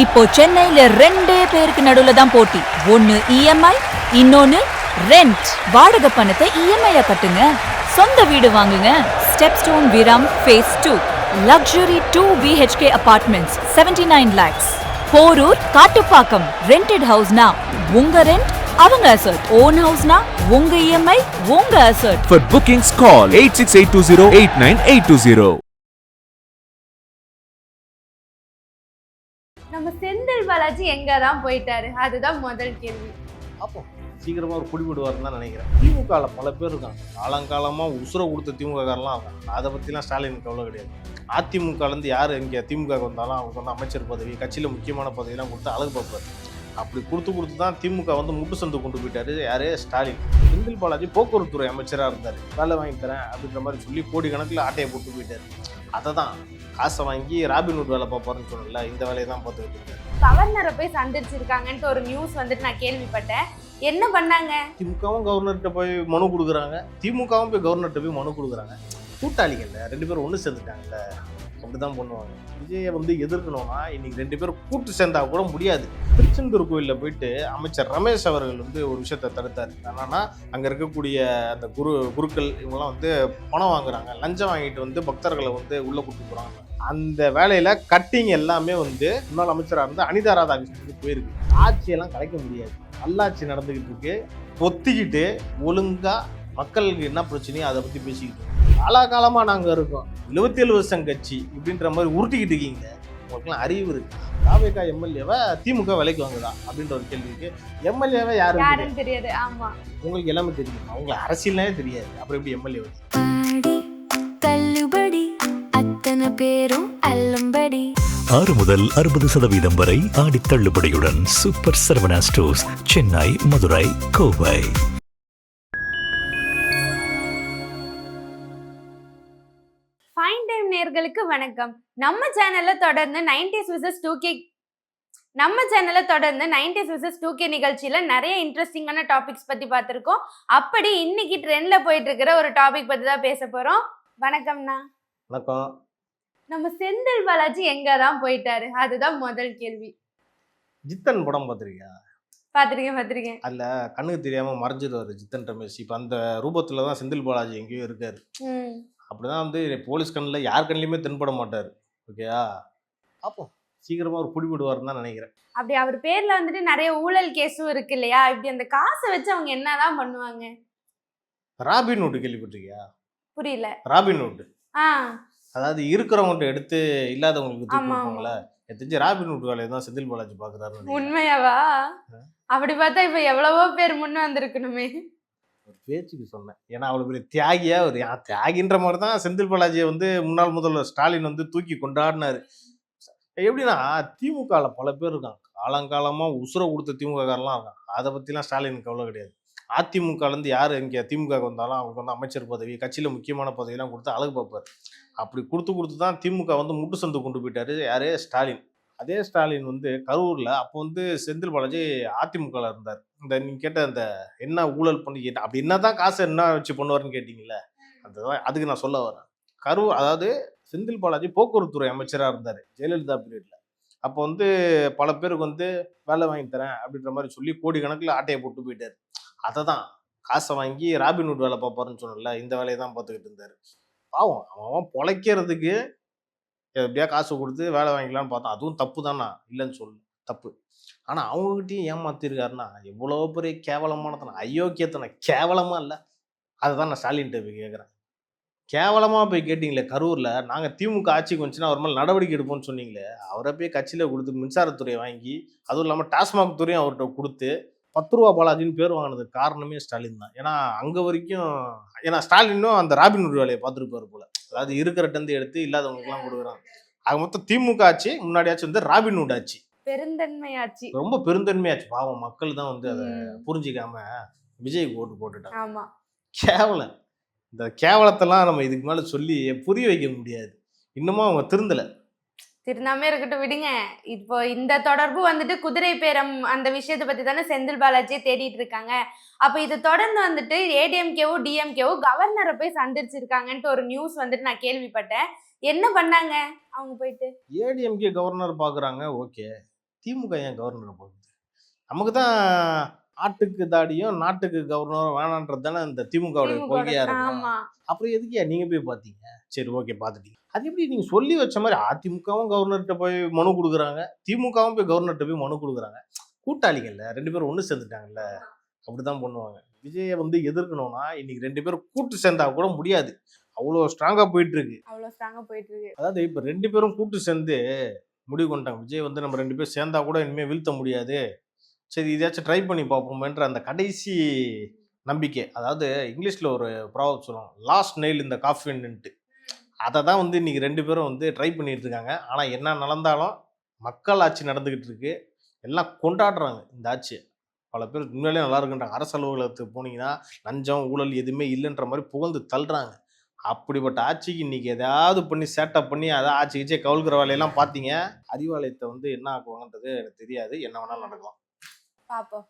இப்போ சென்னையில ரெண்டே பேருக்கு நடுவுல தான் போட்டி. ஒன்னு இஎம்ஐ, இன்னொன்னு ரெண்ட். வாடகை பணத்தை இஎம்ஐயா கட்டுங்க, சொந்த வீடு வாங்குங்க. Stepstone Viram phase 2 luxury 2 BHK apartments 79 lakhs. Porur Kattupakkam rented ஹவுஸ்னா உங்க ரெண்ட் அவங்க அசர்ட். ஓன் ஹவுஸ்னா உங்க இஎம்ஐ உங்க அசர்ட். For bookings call 8682089820. நம்ம செந்தில் பாலாஜி எங்க தான் போயிட்டாரு? அதுதான் முதல் கேள்வி. அப்போ சீக்கிரமா ஒரு பிடிபடுவாருன்னு தான் நினைக்கிறேன். திமுகவில் பல பேர் இருக்காங்க, காலங்காலமாக உசுரை கொடுத்த திமுககாரெலாம் இருக்காங்க. அதை பற்றிலாம் ஸ்டாலினுக்கு கவலை கிடையாது. அதிமுகலேருந்து யார் இங்கே திமுக வந்தாலும் அவங்களுக்கு வந்து அமைச்சர் பதவி, கட்சியில் முக்கியமான பதவியெலாம் கொடுத்து அழகு பார்ப்பார். அப்படி கொடுத்து தான் திமுக வந்து முட்டு சந்து கொண்டு போயிட்டாரு யாரே ஸ்டாலின். செந்தில் பாலாஜி போக்குவரத்துறை அமைச்சராக இருந்தார். வேலை வாங்கி தரேன் அப்படின்ற மாதிரி சொல்லி கோடி கணக்கில் ஆட்டையை போட்டு போயிட்டார். அதை தான் காசை வாங்கி ராபின்ஹுட் வேலை பார்ப்பாருன்னு சொன்னல, இந்த வேலையை தான் பார்த்துக்கிட்டு இருக்காரு. கவர்னரை போய் சந்திச்சிருக்காங்கன்ட்டு ஒரு நியூஸ் வந்துட்டு நான் கேள்விப்பட்டேன். என்ன பண்ணாங்க? திமுகவும் கவர்னர்கிட்ட போய் மனு கொடுக்குறாங்க, திமுகவும் போய் கவர்னர்கிட்ட போய் மனு கொடுக்குறாங்க. கூட்டாளிகள்ல ரெண்டு பேரும் ஒன்று சேர்ந்துட்டாங்கல்ல, அப்படிதான் பண்ணுவாங்க. விஜயை வந்து எதிர்க்கணும்னா இன்னைக்கு ரெண்டு பேரும் கூட்டு சேர்ந்தா கூட முடியாது. திருச்செந்தூர் கோயிலில் போயிட்டு அமைச்சர் ரமேஷ் அவர்கள் வந்து ஒரு விஷயத்தை தடுத்தார். என்னன்னா, அங்கே இருக்கக்கூடிய அந்த குருக்கள் இவங்கெல்லாம் வந்து பணம் வாங்குறாங்க, லஞ்சம் வாங்கிட்டு வந்து பக்தர்களை வந்து உள்ளே கூட்டு போகிறாங்க. அந்த வேலையில் கட்டிங் எல்லாமே வந்து முன்னாள் அமைச்சராக இருந்து அனிதா ராதாகிருஷ்ணனுக்கு போயிருக்கு. ஆட்சியெல்லாம் கலைக்க முடியாது, நல்லாட்சி நடந்துக்கிட்டு இருக்கு. பொத்திக்கிட்டு ஒழுங்காக மக்களுக்கு என்ன பிரச்சனையோ அதை பற்றி பேசிக்கிட்டு காலகாலமாக நாங்கள் இருக்கோம். 77 வருஷம் கட்சி இப்படின்ற மாதிரி உருட்டிக்கிட்டு இருக்கீங்க. உங்களுக்குலாம் அறிவு இருக்கு. தாவேகா எம்எல்ஏவை திமுக விலைக்கு வாங்குதா அப்படின்ற ஒரு கேள்விக்கு எம்எல்ஏவை யாருன்னு தெரியாது. ஆமா, உங்களுக்கு எல்லாமே தெரியும், அவங்களுக்கு அரசியலே தெரியாது, அப்புறம் எப்படி எம்எல்ஏ வந்து தள்ளுபடி அத்தனை பேரும் அல்லம்படி 6 முதல் 60% வரை ஆடி தள்ளுபடியுடன் super Saravana stores, Chennai, Madurai, Kovai. Fine time நேயர்களுக்கு வணக்கம். நம்ம சேனல்ல தொடர்ந்து 90s vs 2K நிகழ்ச்சியில நிறைய இன்ட்ரெஸ்டிங்கான டாபிக்ஸ் பத்தி பார்த்திருக்கோம். அப்படி இன்னைக்கு ட்ரெண்ட்ல போயிட்டு இருக்கிற ஒரு டாபிக் பத்தி தான் பேச போறோம். வணக்கம்ண்ணா. வணக்கம். நம்ம செந்தில் பாலாஜி எங்க தான் போயிட்டாரு? அதுதான் முதல் கேள்வி. ஜித்தன் படம் பார்த்துருக்கியா? பாத்திருக்கேன். அதுல கண்ணுக்கு தெரியாம மறைஞ்சிருவாரு ஜித்தன் ரமேஷ். இப்ப அந்த ரூபத்துல தான் செந்தில் பாலாஜி எங்கேயோ இருக்காரு. அப்படிதான் வந்து போலீஸ் கண்ணில் யார் கண்ணிலையுமே தென்பட மாட்டார். ஓகேயா? அப்போ சீக்கிரமா ஒரு பிடிபடுவாருன்னு தான் நினைக்கிறேன். அப்படி அவர் பேர்ல வந்துட்டு நிறைய ஊழல் கேஸும் இருக்கு இல்லையா? இப்படி அந்த காசை வச்சு அவங்க என்னதான் பண்ணுவாங்க? ராபின்ஹுட் கேள்விப்பட்டிருக்கியா? புரியல. ராபின்ஹுட் அதாவது இருக்கிறவங்கள்ட்ட எடுத்து இல்லாதவங்களுக்கு தூக்கிப்பாங்கள. தெரிஞ்சு ராபின்ஹுட் வேலையை தான் செந்தில் பாலாஜி பாக்குறாரு. உண்மையாவா? அப்படி பார்த்தா இப்ப எவ்வளவோ பேர் முன்ன வந்திருக்கணுமே. ஒரு பேச்சுக்கு சொன்னேன். ஏன்னா அவ்வளவு பெரிய தியாகியா ஒரு தியாகின்ற மாதிரி தான் செந்தில் பாலாஜியை வந்து முன்னாள் முதல்வர் ஸ்டாலின் வந்து தூக்கி கொண்டாடினாரு. எப்படின்னா, திமுகவில் பல பேர் இருக்காங்க, காலங்காலமா உசுரை கொடுத்த திமுககாரெல்லாம் இருக்காங்க. அதை பற்றிலாம் ஸ்டாலினுக்கு கவலை கிடையாது. அதிமுகலேருந்து யார் இங்கே திமுக வந்தாலும் அவங்களுக்கு வந்து அமைச்சர் பதவி, கட்சியில் முக்கியமான பதவியெல்லாம் கொடுத்து அழகு பார்ப்பார். அப்படி கொடுத்து தான் திமுக வந்து முட்டு சந்து கொண்டு போயிட்டாரு யாரே ஸ்டாலின். அதே ஸ்டாலின் வந்து கரூரில் அப்போ வந்து செந்தில் பாலாஜி அதிமுகவில் இருந்தார். இந்த நீங்கள் கேட்ட அந்த என்ன ஊழல் பண்ணி கேட்டேன், அப்படி என்ன தான் காசு என்ன வச்சு பண்ணுவார்னு கேட்டிங்களே, அதுக்கு நான் சொல்ல வரேன். கரூர் அதாவது செந்தில் பாலாஜி போக்குவரத்துறை அமைச்சராக இருந்தார் ஜெயலலிதா பீரியடில். அப்போ வந்து பல பேருக்கு வந்து வேலை வாங்கி தரேன் அப்படின்ற மாதிரி சொல்லி கோடி கணக்கில் ஆட்டையை போட்டு போயிட்டார். அதை தான் காசை வாங்கி ராபின்ஹுட் வேலை பார்ப்பாருன்னு சொன்னல, இந்த வேலையை தான் பார்த்துக்கிட்டு இருந்தார். பாவம், அவன் பொழைக்கிறதுக்கு எப்படியா காசு கொடுத்து வேலை வாங்கிக்கலான்னு பார்த்தோம். அதுவும் தப்பு தானா, இல்லைன்னு சொல்லு, தப்பு. ஆனால் அவங்ககிட்டையும் ஏமாத்திருக்காருன்னா எவ்வளோ பெரிய கேவலமானத்தனை, அயோக்கியத்தனை, கேவலமாக இல்லை. அதை தான் நான் ஸ்டாலின்கிட்ட போய் கேட்குறேன். கேவலமாக போய் கேட்டிங்களே கரூரில், நாங்கள் திமுக ஆட்சிக்கு வந்துச்சுன்னா அவர் மேலே நடவடிக்கை எடுப்போம்னு சொன்னீங்களே, அவரை போய் கட்சியில் கொடுத்து மின்சாரத்துறையை வாங்கி, அதுவும் இல்லாமல் டாஸ்மாக் துறையும் அவர்கிட்ட கொடுத்து 10 ரூபா பாலாஜின்னு பேர் வாங்கினதுக்கு காரணமே ஸ்டாலின் தான். ஏன்னா அங்கே வரைக்கும், ஏன்னா ஸ்டாலினும் அந்த ராபின்ஹுட் வேலையை பார்த்துருப்பாரு போல. அதாவது இருக்கிறட்டந்து எடுத்து இல்லாதவங்களுக்குலாம் கொடுக்குறாங்க. அது மொத்தம் திமுக ஆட்சி முன்னாடியாச்சும் வந்து ராபின்ஹுட் ஆட்சி, பெருந்தன்மையாச்சு, ரொம்ப பெருந்தன்மையாச்சு. பாவம், மக்கள் தான் வந்து அதை புரிஞ்சிக்காம விஜய்க்கு ஓட்டு போட்டுட்டாங்க. கேவலம். இந்த கேவலத்தெல்லாம் நம்ம இதுக்கு மேலே சொல்லி புரிய வைக்க முடியாது. இன்னமும் அவங்க திருந்தாமே இருக்கட்டும், விடுங்க. இப்போ இந்த தொடர்பு வந்துட்டு குதிரை பேரம் அந்த விஷயத்தை பத்தி தானே செந்தில் பாலாஜியை தேடிட்டு இருக்காங்க. அப்ப இது தொடர்ந்து வந்துட்டு ஏடிஎம்கேவும் டிஎம்கேவும் கவர்னரை போய் சந்திச்சிருக்காங்கன்ட்டு ஒரு நியூஸ் வந்துட்டு நான் கேள்விப்பட்டேன். என்ன பண்ணாங்க அவங்க போயிட்டு? ஏடிஎம்கே கவர்னர் பாக்குறாங்க, ஓகே. திமுக ஏன் கவர்னர் போகுது? நமக்கு தான் ஆட்டுக்கு தாடியும் நாட்டுக்கு கவர்னரும் வேணான்றது தானே இந்த திமுகவுடைய கொள்கையா இருக்கும். ஆமா. அப்புறம் எதுக்கு நீங்க போய் பார்த்தீங்க? சரி, ஓகே, பார்த்துட்டீங்க. அது எப்படி நீங்க சொல்லி வச்ச மாதிரி அதிமுகவும் கவர்னர்கிட்ட போய் மனு கொடுக்குறாங்க, திமுகவும் போய் கவர்னர்கிட்ட போய் மனு கொடுக்குறாங்க. கூட்டாளிகள்ல 2 பேரும் ஒன்று சேர்ந்துட்டாங்கல்ல, அப்படிதான் பண்ணுவாங்க. விஜயை வந்து எதிர்க்கணும்னா இன்னைக்கு 2 பேரும் கூட்டு சேர்ந்தா கூட முடியாது. அவ்வளோ ஸ்ட்ராங்கா போயிட்டு இருக்கு. அவ்வளவு ஸ்ட்ராங்கா போயிட்டு இருக்கு. அதாவது இப்ப 2 பேரும் கூட்டு சேர்ந்து முடிவு பண்ணிட்டாங்க. விஜய் வந்து நம்ம 2 பேரும் சேர்ந்தா கூட இனிமே வீழ்த்த முடியாது. சரி, இதையாச்சும் ட்ரை பண்ணி பார்ப்போமேன்ற அந்த கடைசி நம்பிக்கை. அதாவது இங்கிலீஷ்ல ஒரு ப்ராவர்ப் சொல்லுவாங்க, லாஸ்ட் நெயில் இந்த காஃபின்ட்டு. அதை தான் வந்து இன்னைக்கு 2 பேரும் வந்து ட்ரை பண்ணிட்டு இருக்காங்க. ஆனா என்ன நடந்தாலும் மக்கள் ஆட்சி நடந்துகிட்டு இருக்கு. எல்லாம் கொண்டாடுறாங்க இந்த ஆட்சியை. பல பேர் உண்மையிலேயே நல்லா இருக்குன்றாங்க. அரசு அலுவலகத்துக்கு போனீங்கன்னா லஞ்சம் ஊழல் எதுவுமே இல்லைன்ற மாதிரி புகழ்ந்து தள்ளுறாங்க. அப்படிப்பட்ட ஆட்சிக்கு இன்னைக்கு எதாவது பண்ணி சேட்டப் பண்ணி அதான் ஆட்சி கீச்சே கவுழ்கிற வேலையெல்லாம் பார்த்தீங்க. அறிவாலயத்தை வந்து என்ன ஆக்குவாங்கன்றது எனக்கு தெரியாது. என்ன வேணாலும் நடக்கலாம். பாப்போம்.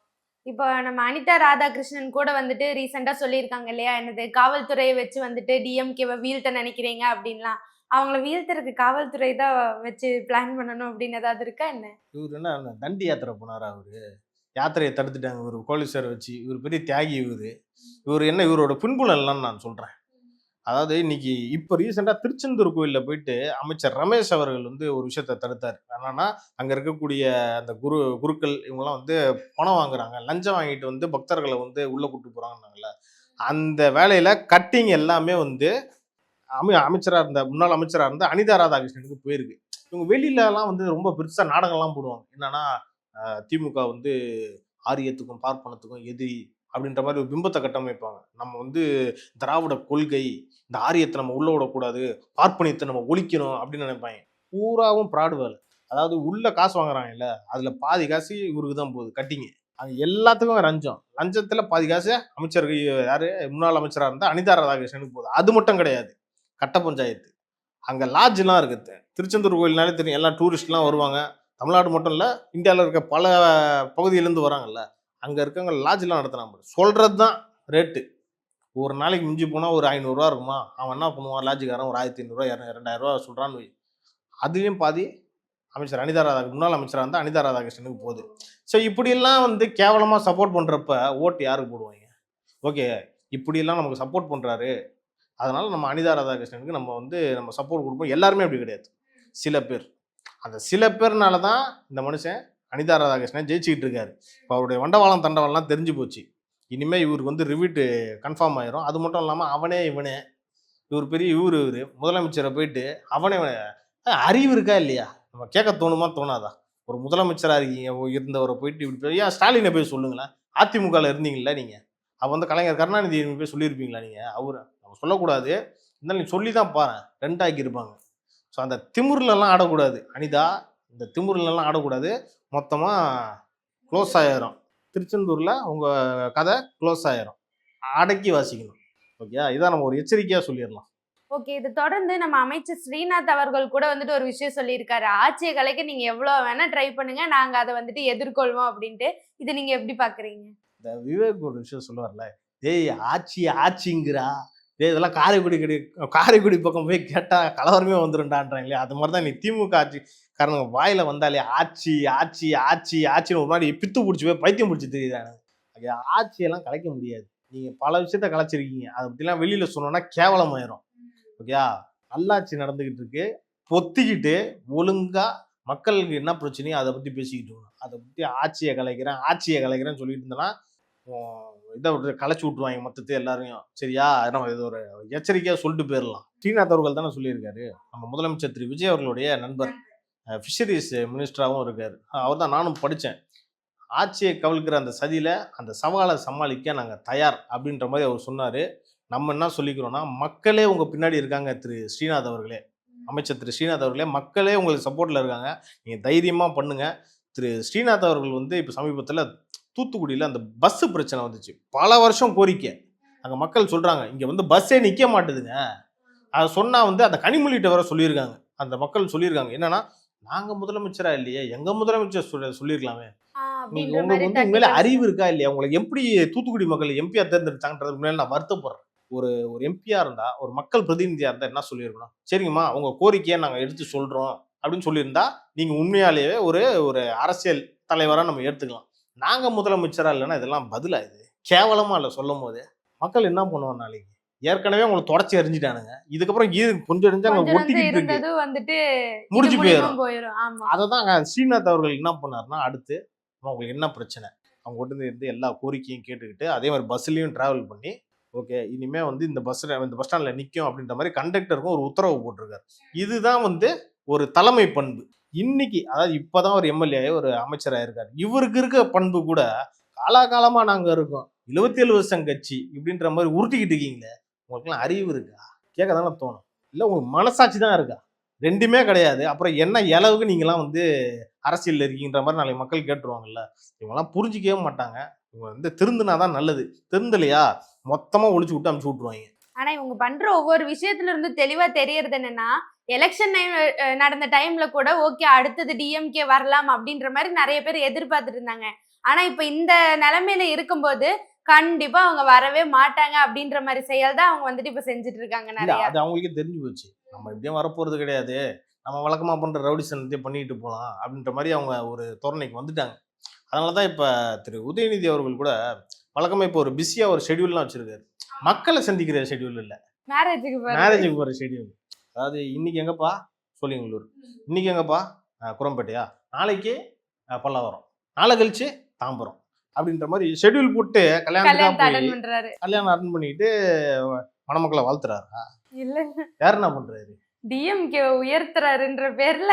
இப்போ நம்ம அனிதா ராதாகிருஷ்ணன் கூட வந்துட்டு ரீசெண்டா சொல்லியிருக்காங்க இல்லையா, என்னது காவல்துறையை வச்சு வந்துட்டு டிஎம்கேவை வீழ்த்த நினைக்கிறீங்க அப்படின்லாம். அவங்கள வீழ்த்துறதுக்கு காவல்துறை தான் வச்சு பிளான் பண்ணணும் அப்படின்னு ஏதாவது இருக்கா என்ன? இவர் என்ன தண்டி யாத்திரை போனாரா? அவரு யாத்திரையை தடுத்துட்டாங்க இவர் போலீஸாரை வச்சு. இவர் பெரிய தியாகி. இவர் என்ன இவரோட பின்புலம்லாம் நான் சொல்றேன். அதாவது இன்னைக்கு இப்போ ரீசெண்டாக திருச்செந்தூர் கோயிலில் போயிட்டு அமைச்சர் ரமேஷ் அவர்கள் வந்து ஒரு விஷயத்த தடுத்தார். என்னன்னா, அங்கே இருக்கக்கூடிய அந்த குருக்கள் இவங்கெல்லாம் வந்து பணம் வாங்குறாங்க, லஞ்சம் வாங்கிட்டு வந்து பக்தர்களை வந்து உள்ளே கூட்டு போகிறாங்கன்னாங்கல்ல, அந்த வேலையில் கட்டிங் எல்லாமே வந்து அமைச்சராக இருந்த முன்னாள் அமைச்சராக இருந்த அனிதா ராதாகிருஷ்ணனுக்கு போயிருக்கு. இவங்க வெளியிலலாம் வந்து ரொம்ப பெருசாக நாடகம்லாம் போடுவாங்க. என்னன்னா, திமுக வந்து ஆரியத்துக்கும் பார்ப்பனத்துக்கும் எதிரி அப்படின்ற மாதிரி ஒரு பிம்பத்தை கட்டமைப்பாங்க. நம்ம வந்து திராவிட கொள்கை, இந்த ஆரியத்தை நம்ம உள்ள விடக்கூடாது, பார்ப்பனியத்தை நம்ம ஒழிக்கணும் அப்படின்னு நினைப்பாங்க. பூராவும் ப்ராடு வேலை. அதாவது உள்ள காசு வாங்குறாங்கல்ல, அதுல பாதி காசு இவருக்கு தான் போகுது கட்டிங்க. அங்க எல்லாத்துக்கும் லஞ்சத்துல பாதி காசு அமைச்சருக்கு, யாரு முன்னாள் அமைச்சராக இருந்தா அனிதா ராதாகிருஷ்ணனுக்கு போகுது. அது மட்டும் கிடையாது, கட்ட பஞ்சாயத்து, அங்க லாட்ஜ்லாம் இருக்குது. திருச்செந்தூர் கோயில்னாலே தெரியும், எல்லாம் டூரிஸ்ட்லாம் வருவாங்க. தமிழ்நாடு மட்டும் இல்ல, இந்தியாவில் இருக்க பல பகுதியிலேருந்து வராங்கல்ல, அங்கே இருக்கவங்க லாட்ஜெலாம் நடத்துகிறான். சொல்கிறது தான் ரேட்டு. ஒரு நாளைக்கு மிஞ்சி போனால் ஒரு 500 ரூபா இருக்குமா? அவன் என்ன பண்ணுவான், லாட்ஜுக்காரன் ஒரு 1500 ரூபா 2000 ரூபா சொல்கிறான்னு வை. அதுலேயும் பாதி அமைச்சர் அனிதா முன்னாள் அமைச்சராக இருந்தால் அனிதா ராதாகிருஷ்ணனுக்கு போகுது. ஸோ இப்படியெல்லாம் வந்து கேவலமாக சப்போர்ட் பண்ணுறப்ப ஓட்டு யாருக்கு போடுவாங்க? ஓகே, இப்படியெல்லாம் நமக்கு சப்போர்ட் பண்ணுறாரு, அதனால் நம்ம அனிதா ராதாகிருஷ்ணனுக்கு நம்ம சப்போர்ட் கொடுப்போம். எல்லாருமே அப்படி கிடையாது, சில பேர். அந்த சில பேர்னால தான் இந்த மனுஷன் அனிதா ராதாகிருஷ்ணன் ஜெயிச்சுக்கிட்டு இருக்காரு. இப்போ அவருடைய வண்டவாளம் தண்டவாளம்லாம் தெரிஞ்சு போச்சு. இனிமேல் இவருக்கு வந்து ரிவீட்டு கன்ஃபார்ம் ஆயிரும். அது மட்டும் இல்லாமல் இவனே இவர் பெரிய இவர் முதலமைச்சரை போயிட்டு அவனே அறிவு இருக்கா இல்லையா? நம்ம கேட்க தோணுமா தோணாதா? ஒரு முதலமைச்சராக இருக்கீங்க, இருந்தவரை போயிட்டு இப்படி ஏன் ஸ்டாலினை போய் சொல்லுங்களேன். அதிமுகவில் இருந்தீங்களா நீங்கள்? அப்போ வந்து கலைஞர் கருணாநிதி போய் சொல்லியிருப்பீங்களா நீங்கள்? நம்ம சொல்லக்கூடாது, இருந்தாலும் நீ சொல்லி தான் பாரு, ரெண்டாக்கியிருப்பாங்க. ஸோ அந்த திமுர்லலாம் ஆடக்கூடாது அனிதா, இந்த திமுர்லலாம் ஆடக்கூடாது. மொத்தமாக க்ளோஸ் ஆயிரும். திருச்செந்தூரில் உங்கள் கதை க்ளோஸ் ஆயிரும். அடக்கி வாசிக்கணும். ஓகே, இதான் நம்ம ஒரு எச்சரிக்கையாக சொல்லிடலாம். ஓகே, இது தொடர்ந்து நம்ம அமைச்சர் ஸ்ரீநாத் அவர்கள் கூட வந்துட்டு ஒரு விஷயம் சொல்லியிருக்காரு, ஆட்சியை கலைக்க நீங்க எவ்வளவு வேணா ட்ரை பண்ணுங்க, நாங்க அதை வந்துட்டு எதிர்கொள்வோம் அப்படின்ட்டு. இது நீங்க எப்படி பாக்குறீங்க? இந்த விவேக் ஒரு விஷயம் சொல்லுவார்ல, ஏய் ஆட்சிங்கிறா, இதெல்லாம் காரைக்குடி பக்கம் போய் கேட்டால் கலவரமே வந்துருண்டான்றாங்களே. அது மாதிரி தான் நீ திமுக ஆட்சிக்காரங்க வாயில வந்தாலே ஆட்சின்னு ஒரு மாதிரி பித்து பிடிச்சி போய் பைத்தியம் பிடிச்சி தெரியுதாங்க. ஆட்சியெல்லாம் கலைக்க முடியாது. நீங்கள் பல விஷயத்த கலைச்சிருக்கீங்க, அதை பற்றிலாம் வெளியில் சொன்னோன்னா கேவலமாயிரும். ஓகேயா? நல்லாட்சி நடந்துக்கிட்டு இருக்கு, பொத்திக்கிட்டு ஒழுங்கா மக்களுக்கு என்ன பிரச்சனையோ அதை பற்றி பேசிக்கிட்டு, அதை பற்றி ஆட்சியை கலைக்கிறேன்னு சொல்லிட்டு இருந்தேன்னா இதை கலைச்சி விட்டுருவாங்க மொத்தத்தை எல்லாரையும். சரியா? நம்ம இது ஒரு எச்சரிக்கையாக சொல்லிட்டு போயிடலாம். ஸ்ரீநாத் அவர்கள் தானே சொல்லியிருக்காரு, நம்ம முதலமைச்சர் திரு விஜய் அவர்களுடைய நண்பர், ஃபிஷரிஸ் மினிஸ்டராகவும் இருக்கார். அவர் தான் நானும் படித்தேன். ஆட்சியை கவிழ்க்கிற அந்த சதியில் அந்த சவாலை சமாளிக்க நாங்கள் தயார் அப்படின்ற மாதிரி அவர் சொன்னார். நம்ம என்ன சொல்லிக்கிறோன்னா, மக்களே உங்கள் பின்னாடி இருக்காங்க. ஸ்ரீநாத் அவர்களே, அமைச்சர் திரு ஸ்ரீநாத் அவர்களே, மக்களே உங்களுக்கு சப்போர்ட்டில் இருக்காங்க. நீங்கள் தைரியமாக பண்ணுங்கள். ஸ்ரீநாத் அவர்கள் வந்து இப்போ சமீபத்தில் தூத்துக்குடியில் அந்த பஸ்ஸு பிரச்சனை வந்துச்சு. பல வருஷம் கோரிக்கை. அங்கே மக்கள் சொல்கிறாங்க, இங்கே வந்து பஸ்ஸே நிற்க மாட்டுதுங்க. அதை சொன்னால் வந்து அந்த கனிமொழிகிட்ட வர சொல்லியிருக்காங்க. அந்த மக்கள் சொல்லியிருக்காங்க, என்னன்னா, நாங்கள் முதலமைச்சராக இல்லையே, எங்கள் முதலமைச்சர் சொல்லியிருக்கலாமே. உங்களுக்கு வந்து உண்மையில அறிவு இருக்கா இல்லையா? உங்களுக்கு எப்படி தூத்துக்குடி மக்கள் எம்பியா தேர்ந்தெடுத்தாங்கன்றது உண்மையில நான் வருத்தப்படுறேன். ஒரு எம்பியா இருந்தா, ஒரு மக்கள் பிரதிநிதியா இருந்தா என்ன சொல்லியிருக்கணும்? சரிங்கம்மா, உங்க கோரிக்கையை நாங்கள் எடுத்து சொல்றோம், அப்படின்னு சொல்லியிருந்தா நீங்க உண்மையாலேயே ஒரு ஒரு அரசியல் தலைவரா நம்ம ஏத்துக்கலாம். நாங்க முதலமைச்சரா இல்லைன்னா இதெல்லாம் பதிலா? இது கேவலமா இல்லை சொல்லும் போது. மக்கள் என்ன பண்ணுவோம் நாளைக்கு? ஏற்கனவே உங்களை தொடச்சி எறிஞ்சிட்டானுங்க, இதுக்கப்புறம் கொஞ்சம் அங்க கொஞ்சம் ஒட்டிக்கிட்டு இருக்கு, இருந்ததும் வந்துட்டு முடிஞ்சு போயிடும். போயிடும். ஆமா, அததான் ஸ்ரீநாத் அவர்கள் என்ன பண்ணாருன்னா, அடுத்து உங்களுக்கு என்ன பிரச்சனை, அவங்க கொண்டு இருந்து எல்லா கோரிக்கையும் கேட்டுக்கிட்டு அதே மாதிரி பஸ்லயும் டிராவல் பண்ணி, ஓகே இனிமே வந்து இந்த பஸ் ஸ்டாண்ட்ல நிற்கும் அப்படின்ற மாதிரி கண்டக்டருக்கும் ஒரு உத்தரவு போட்டிருக்காரு. இதுதான் வந்து ஒரு தலைமை பண்பு. இன்னைக்கு அதாவது இப்பதான் ஒரு எம்எல்ஏ ஒரு அமைச்சராக இருக்காரு, இவருக்கு இருக்க பண்பு கூட காலாகாலமா நாங்க இருக்கோம் 77 வருஷம் கட்சி இப்படின்ற மாதிரி உருட்டிக்கிட்டு இருக்கீங்களே, உங்களுக்குலாம் அறிவு இருக்கா? கேட்க தானே தோணும். இல்லை உங்களுக்கு மனசாட்சி தான் இருக்கா? ரெண்டுமே கிடையாது. அப்புறம் என்ன அளவுக்கு நீங்களாம் வந்து அரசியல் இருக்கீங்கன்ற மாதிரி நாளைக்கு மக்கள் கேட்டுருவாங்கல்ல. இவங்கெல்லாம் புரிஞ்சிக்கவே மாட்டாங்க. இவங்க வந்து திருந்துனாதான் நல்லது. திருந்தலையா மொத்தமா ஒழிச்சு விட்டு அமுச்சு விட்டுருவாங்க. ஆனா இவங்க பண்ற ஒவ்வொரு விஷயத்துல இருந்து தெளிவா தெரியறது என்னன்னா, எலெக்ஷன் நடந்த டைம்ல கூட ஓகே அடுத்தது டிஎம்கே வரலாம் அப்படின்ற மாதிரி நிறைய பேர் எதிர்பார்த்துட்டு இருந்தாங்க. ஆனா இப்ப இந்த நிலைமையில இருக்கும்போது கண்டிப்பா அவங்க வரவே மாட்டாங்க அப்படின்ற மாதிரி செயல் தான் அவங்க வந்துட்டு இப்ப செஞ்சுட்டு இருக்காங்க நிறைய. அது அவங்களுக்கே தெரிஞ்சு போச்சு, நம்ம இப்படியும் வரப்போறது கிடையாது, நம்ம வழக்கமா பண்ற ரவுடிசனத்தையும் பண்ணிட்டு போகலாம் அப்படின்ற மாதிரி அவங்க ஒரு தோரணைக்கு வந்துட்டாங்க. அதனாலதான் இப்ப திரு உதயநிதி அவர்கள் கூட வழக்கமா இப்போ ஒரு பிஸியா ஒரு ஷெட்யூல்லாம் வச்சிருக்காரு. மக்களை சந்திக்கிற ஷெட்யூல் இல்ல, மேரேஜுக்கு போற ஷெட்யூல். அதாவது இன்னைக்கு எங்கப்பா சோழிங்கநல்லூர், இன்னைக்கு எங்கப்பா குரம்பேட்டையா, நாளைக்கு பல்லாவரம், நாளை கழிச்சு தாம்பரம் அப்படின்ற மாதிரி ஷெட்யூல் போட்டு கல்யாணம் அட்டன் பண்ணிட்டு மணமக்களை வாழ்த்துறாரா? இல்ல, யாரு என்ன பண்றாரு? டிஎம்கே உயர்த்துறாருன்ற பேர்ல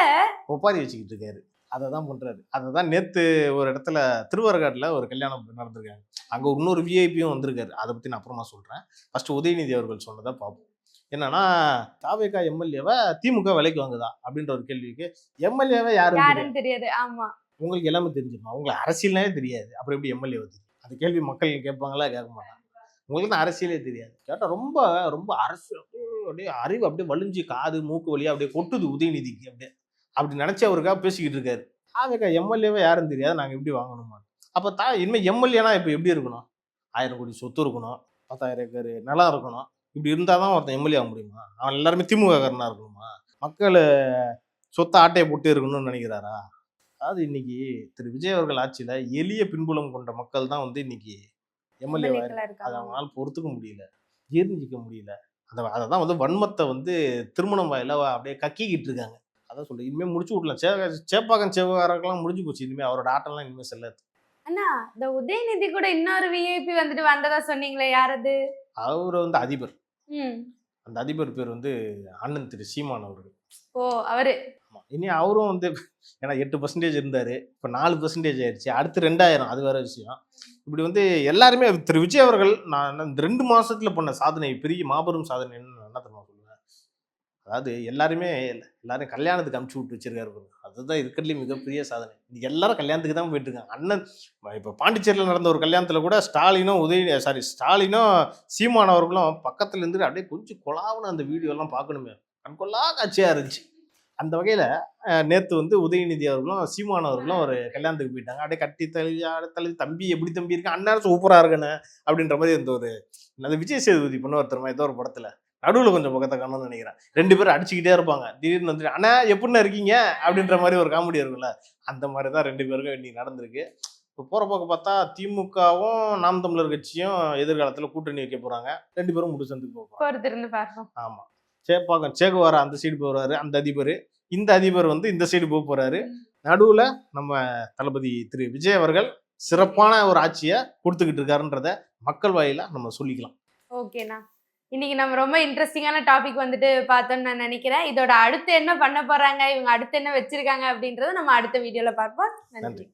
ஒப்பாரி வச்சுக்கிட்டு இருக்காரு. அதை தான் பண்றாரு. அதை தான் நேத்து ஒரு இடத்துல திருவரகாட்டுல ஒரு கல்யாணம் நடந்திருக்காங்க. அங்க இன்னொரு விஐபியும் வந்திருக்காரு. அதை பத்தி நான் அப்புறமா சொல்றேன். ஃபர்ஸ்ட் உதயநிதி அவர்கள் சொன்னதை பார்ப்போம். என்னன்னா, தாவேகா எம்எல்ஏவை திமுக விலைக்கு வாங்குதா அப்படின்ற ஒரு கேள்விக்கு எம்எல்ஏவை யாரும் தெரியாது. ஆமா, உங்களுக்கு எல்லாமே தெரிஞ்சிருமா? உங்களுக்கு அரசியலே தெரியாது, அப்புறம் எப்படி எம்எல்ஏ தெரியும்? அந்த கேள்வி மக்கள் கேட்பாங்களா? கேட்க மாட்டாங்க. உங்களுக்கு தான் அரசியலே தெரியாது. கேட்டா ரொம்ப ரொம்ப அரசியல் அப்படியே அறிவு அப்படியே வலிஞ்சு காது மூக்கு வழியா அப்படியே கொட்டுது உதயநிதிக்கு. அப்படியே அப்படி நினைச்சு அவருக்காக பேசிக்கிட்டு இருக்காரு. தாவேகா எம்எல்ஏவை யாரும் தெரியாது, நாங்க எப்படி வாங்கணுமா? அப்ப இனிமே எம்எல்ஏனா இப்ப எப்படி இருக்கணும்? 1000 கோடி சொத்து இருக்கணும், 10,000 ஏக்கர் நிலம் இருக்கணும். இப்படி இருந்தாதான் ஒருத்தன் எம்எல்ஏ ஆக முடியுமா? அவன் எல்லாருமே திமுக காரனா இருக்கணுமா? மக்கள் சொத்தை ஆட்டையை போட்டு இருக்கணும்னு நினைக்கிறாரா? அதாவது இன்னைக்கு திரு விஜய் அவர்கள் ஆட்சியில எளிய பின்புலம் கொண்ட மக்கள் தான் வந்து இன்னைக்கு எம்எல்ஏ. அதை அவங்களால பொறுத்துக்க முடியல, ஜீர்ணிக்க முடியல. அதான் வந்து வன்மத்தை வந்து திருமணம் வாயில அப்படியே கக்கிக்கிட்டு இருக்காங்க. அதான் சொல்றேன், இனிமே முடிச்சு விடலாம். சேப்பாக்கம் சேவகாரெல்லாம் முடிஞ்சு போச்சு. இனிமே அவரோட ஆட்டம்லாம் இனிமே செல்லாது. அண்ணா, இந்த உதயநிதி கூட இன்னொரு விஐபி வந்துட்டு வந்ததா சொன்னீங்களே, யாரது? அவரு வந்து அதிபர். அந்த அதிபர் பேர் வந்து அண்ணன் திரு சீமான் அவர்கள். ஓ, அவரு. இனி அவரும் வந்து ஏன்னா 8% இருந்தாரு, இப்ப 4% ஆயிடுச்சு. அடுத்து 2000, அது வேற விஷயம். இப்படி வந்து எல்லாருமே திரு விஜய் அவர்கள் நான் இந்த 2 மாசத்துல பண்ண சாதனை பெரிய மாபெரும் சாதனை என்ன தெரியுமா சொல்லுவேன்? அதாவது எல்லாரும் கல்யாணத்துக்கு அனுப்பிச்சு விட்டு வச்சிருக்காரு. அதுதான் இருக்கிறதுலேயே மிகப்பெரிய சாதனை. இன்னைக்கு எல்லாரும் கல்யாணத்துக்கு தான் போயிட்டு இருக்காங்க. அண்ணன் இப்போ பாண்டிச்சேரியில் நடந்த ஒரு கல்யாணத்துல கூட ஸ்டாலினும் சீமான் அவர்களும் பக்கத்துல இருந்துட்டு அப்படியே கொஞ்சம் கொலாவுன்னு அந்த வீடியோ எல்லாம் பார்க்கணுமே, கண்கொள்ளா காட்சியா இருந்துச்சு. அந்த வகையில நேத்து வந்து உதயநிதி அவர்களும் சீமான் அவர்களும் ஒரு கல்யாணத்துக்கு போயிட்டாங்க. அப்படியே கட்டி தள்ளி தம்பி எப்படி தம்பி இருக்கு, அண்ணன் சூப்பரா இருக்குன்னு அப்படின்ற மாதிரி இந்த ஒரு விஜய் சேதுபதி பண்ணுவார் தெரியுமா ஏதோ ஒரு படத்துல, நடுவில் கொஞ்சம் பக்கத்தை காணும்னு நினைக்கிறேன். 2 பேரும் அடிச்சுக்கிட்டே இருப்பாங்க. திடீர்னு வந்துட்டு அண்ணா எப்படின்னா இருக்கீங்க அப்படின்ற மாதிரி ஒரு காமெடி இருக்குல்ல, அந்த மாதிரி தான் 2 பேருக்கும் இன்னைக்கு நடந்திருக்கு. இப்போ போற போக்க பார்த்தா திமுகவும் நாம் தமிழர் கட்சியும் எதிர்காலத்துல கூட்டணி வைக்க போறாங்க. 2 பேரும் முடிச்சு வந்து போறோம். ஆமா, சேப்பாக்கம் சேகுவாரா அந்த சைடு போறாரு அந்த அதிபர், இந்த அதிபர் வந்து இந்த சைடு போறாரு. நடுவுல நம்ம தளபதி திரு விஜய் அவர்கள் சிறப்பான ஒரு ஆட்சியை கொடுத்துக்கிட்டு இருக்காருன்றத மக்கள் வாயில நம்ம சொல்லிக்கலாம். ஓகேண்ணா, இன்னைக்கு நம்ம ரொம்ப இன்ட்ரெஸ்டிங்கான டாபிக் வந்துட்டு பார்த்தோம்னு நான் நினைக்கிறேன். இதோட அடுத்து என்ன பண்ண போறாங்க, இவங்க அடுத்து என்ன வச்சிருக்காங்க அப்படின்றத நம்ம அடுத்த வீடியோல பார்ப்போம். நன்றி.